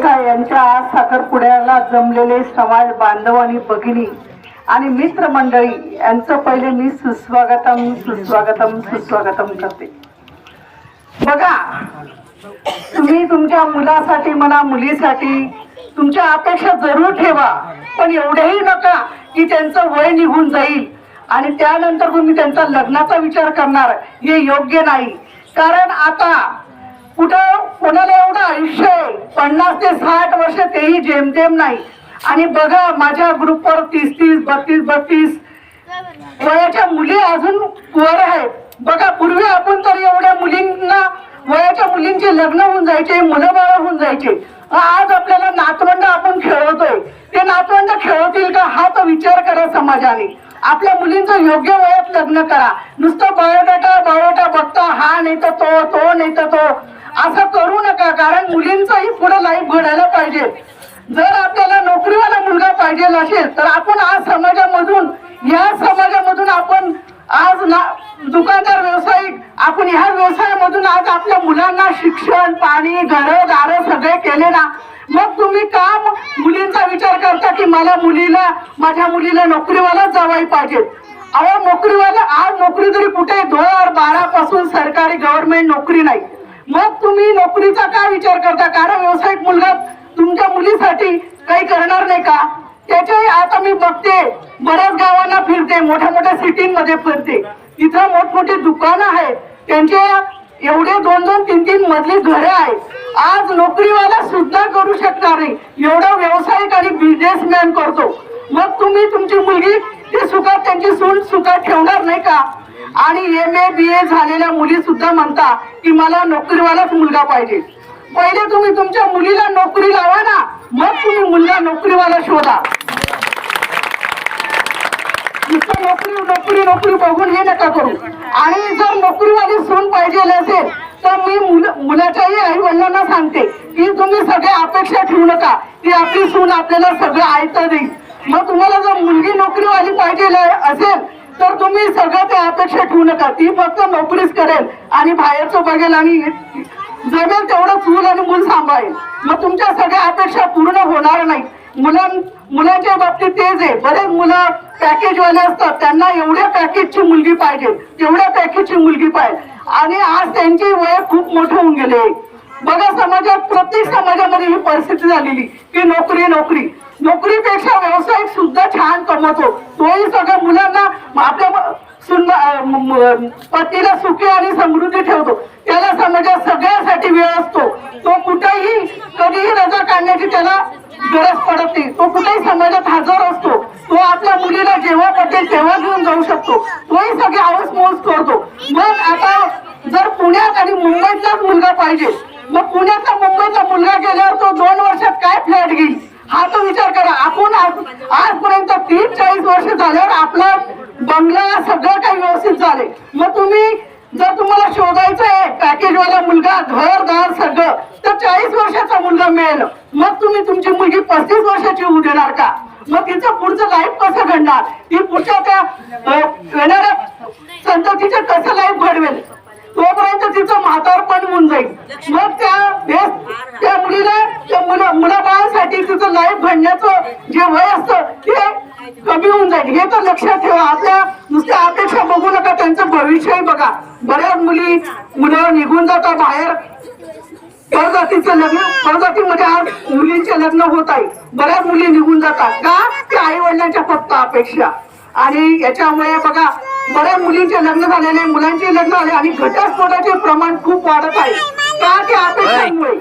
देसाई यांच्या साखरपुड्याला जमलेले समाज बांधव आणि भगिनी आणि मित्रमंडळी यांचं पहिले मी सुस्वागतम सुस्वागतम सुस्वागतम करते. बघा, तुम्ही तुमच्या मुलासाठी म्हणा मुलीसाठी तुमच्या अपेक्षा जरूर ठेवा, पण एवढेही नका की त्यांचं वय निघून जाईल आणि त्यानंतर तुम्ही त्यांचा लग्नाचा विचार करणार. हे योग्य नाही. कारण आता कुठं कोणाला एवढं आयुष्य आहे 50 ते 60 वर्ष, तेही जेमतेम नाही. आणि बघा, माझ्या ग्रुपवर 30-30 32-32 वयाच्या मुली अजून वर आहेत. बघा, पूर्वी आपण तर एवढ्या मुलींना वयाच्या मुलींचे लग्न होऊन जायचे, मुलं बाळ होऊन जायचे. आज आपल्याला नातवंड आपण खेळवतोय, ते नातवंड खेळवतील का हा तो विचार करा समाजाने. आपल्या मुलींचं योग्य वयात लग्न करा. नुसतं बायोडाटा बघता हा नाही तर तो नाही तर तो असं करू नका. कारण मुलींचंही पुढे लाईफ घडायला पाहिजे. जर आपल्याला नोकरीवाला मुलगा पाहिजे असेल तर आपण आज समाजामधून आपण आज दुकानदार व्यावसायिक आपण ह्या व्यवसायामधून आज आपल्या मुलांना शिक्षण पाणी घरं दारं सगळे केले ना, मग तुम्ही का मुलींचा विचार करता की माझ्या मुलीला नोकरीवालाच जावाई पाहिजे. अहो, नोकरीवाला आज नोकरी तरी कुठे 2012 पासून सरकारी गव्हर्नमेंट नोकरी नाही. मग तुम्ही नोकरीचा काय विचार करता? कारण व्यावसायिक मुलगा तुमच्या मुलीसाठी काही करणार नाही का? त्याच्याही आता मी बघते, बऱ्याच गावांना फिरते, मोठ्या मोठ्या सिटीमध्ये फिरते, तिथं मोठमोठी दुकानं आहेत, त्यांचे एवढे 2-2, 3-3 मजली घरे आहेत. आज नोकरीवाला सुद्धा करू शकणार नाही एवढा व्यावसायिक आणि बिझनेसमॅन करतो. मग तुम्ही तुमची मुलगी ते सुखात, त्यांची सून सुखात ठेवणार नाही का? आणि MA BA झालेल्या मुली सुद्धा म्हणता की मला नोकरीवालाच मुलगा पाहिजे. पहिले तुम्ही तुमच्या मुलीला नोकरी लावा ना, मग तुम्ही मुलगा नोकरीवाला शोधा. नुसतं नोकरी बघून हे नका करू. आणि जर नोकरीवाली सून पाहिजे असेल तर मी मुलाच्याही आई वडिलांना सांगते की तुम्ही सगळे अपेक्षा ठेवू नका की आपली सून आपल्याला सगळं ऐकतं देईल. मग तुम्हाला जर मुलगी नोकरीवाली पाहिजे असेल तर तुम्ही सगळं त्या अपेक्षा ठेवू नका. ती फक्त नोकरीच करेल आणि बाहेरचं बघेल आणि जमेल तेवढं चूल आणि मूल सांभाळेल. मग तुमच्या सगळ्या अपेक्षा पूर्ण होणार नाही. मुलांच्या बाबतीत तेच आहे. बरेच मुलं पॅकेजवाले असतात, त्यांना एवढ्या पॅकेजची मुलगी पाहिजे, तेवढ्या पॅकेजची मुलगी पाहिजे. आणि आज त्यांची वय खूप मोठं होऊन गेले. बघा, समाजात प्रत्येक समाजामध्ये ही परिस्थिती झालेली की नोकरीपेक्षा व्यावसायिक सुद्धा छान कमवतो. तोही सगळ्या मुलांना आपल्या पतीला सुखी आणि समृद्धी ठेवतो. त्याला समाजात सगळ्यासाठी वेळ असतो. तो कुठेही कधीही रजा काढण्याची त्याला गरज पडत नाही. तो कुठेही समाजात हजर असतो. तो आपल्या मुलीला जेव्हा पटेल तेव्हा घेऊन जाऊ शकतो. तोही सगळे हौस मौज करतो. मग आता जर पुण्यात आणि मुंबईतलाच मुलगा पाहिजे, मग पुण्यातला मुंबईतला मुलगा गेल्यावर तो 2 वर्षात काय फ्लॅट घेईल हा तो विचार करा. आपण आजपर्यंत 30-40 वर्ष झाल्यावर आपला बंगला सगळं काही व्यवस्थित झाले. मग जर तुम्हाला शोधायचं आहे पॅकेजवाला मुलगा घरदार सगळं तर 40 वर्षाचा मुलगा मिळेल. मग तुम्ही तुमची मुलगी 35 वर्षाची होऊ देणार का? मग तिचं पुढचं लाईफ कसं घडणार? ती पुढच्या त्या येणाऱ्या संततीचं कसं लाईफ घडवेल? तोपर्यंत तिचं म्हातारपण होऊन जाईल. मग त्या मुलाबाळासाठी तिचं लाईफ घडण्याचं जे वय असतं ते कमी होऊन जाईल. हे तर लक्षात ठेवा. आपल्या नुसत्या अपेक्षा बघू नका, त्यांचं भविष्यही बघा. बऱ्याच मुलं निघून जातात बाहेर. परजातीमध्ये आज मुलींचे लग्न होत आहे. बऱ्याच मुली निघून जातात का? ते आई वडिलांच्या फक्त अपेक्षा. आणि याच्यामुळे बघा, बऱ्याच मुलींचे लग्न झालेले, मुलांचे लग्न झाले आणि घटस्फोटाचे प्रमाण खूप वाढत आहे. का? ते अपेक्षांमुळे.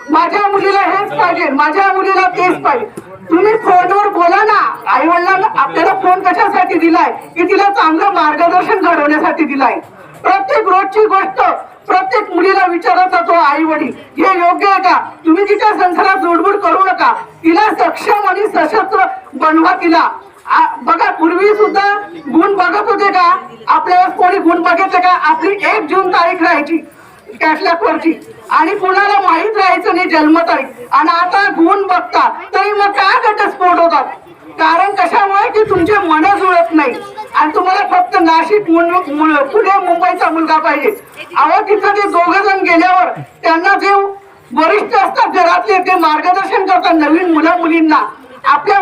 माझ्या मुलीला हेच पाहिजे, माझ्या मुलीला तेच पाहिजे. तुम्ही फोनवर बोला ना. आई वडिलांना आपल्याला फोन कशासाठी दिलाय? की तिला चांगलं मार्गदर्शन घडवण्यासाठी दिलाय. प्रत्येक रोजची गोष्ट प्रत्येक मुलीला विचारत जातो आई वडील, हे योग्य आहे का? तुम्ही तिच्या संसारात जोडबूड करू नका. तिला सक्षम आणि सशस्त्र बनवा. तिला बघा, पूर्वी सुद्धा गुण बघत होते का? आपल्यावर कोणी गुण बघितले का? आपली 1 जून तारीख राहायची कॅटलॉग वरची आणि कुणाला माहित राहायचं नाही जन्मतारीख. आणि आता गुण बघता तरी मग काय घटस्फोट होतात? कारण कशामुळे की तुमचे मन जुळत नाही आणि तुम्हाला फक्त नाशिक पुणे मुंबईचा मुलगा पाहिजे. अहो, तिथं ते 2 जण गेल्यावर त्यांना जे वरिष्ठ असतात घरातले, ते मार्गदर्शन करतात नवीन मुलींना. आपल्या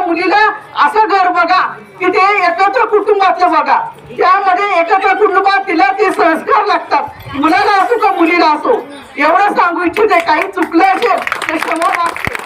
मुलीला असं घर बघा की ते एकत्र कुटुंबातलं बघा, त्यामध्ये एकत्र कुटुंबात तिला ते संस्कार लागतात, मुलाला असो का मुलीला असो. एवढं सांगू इच्छिते. काही चुकलं असेल तर क्षमा मागते.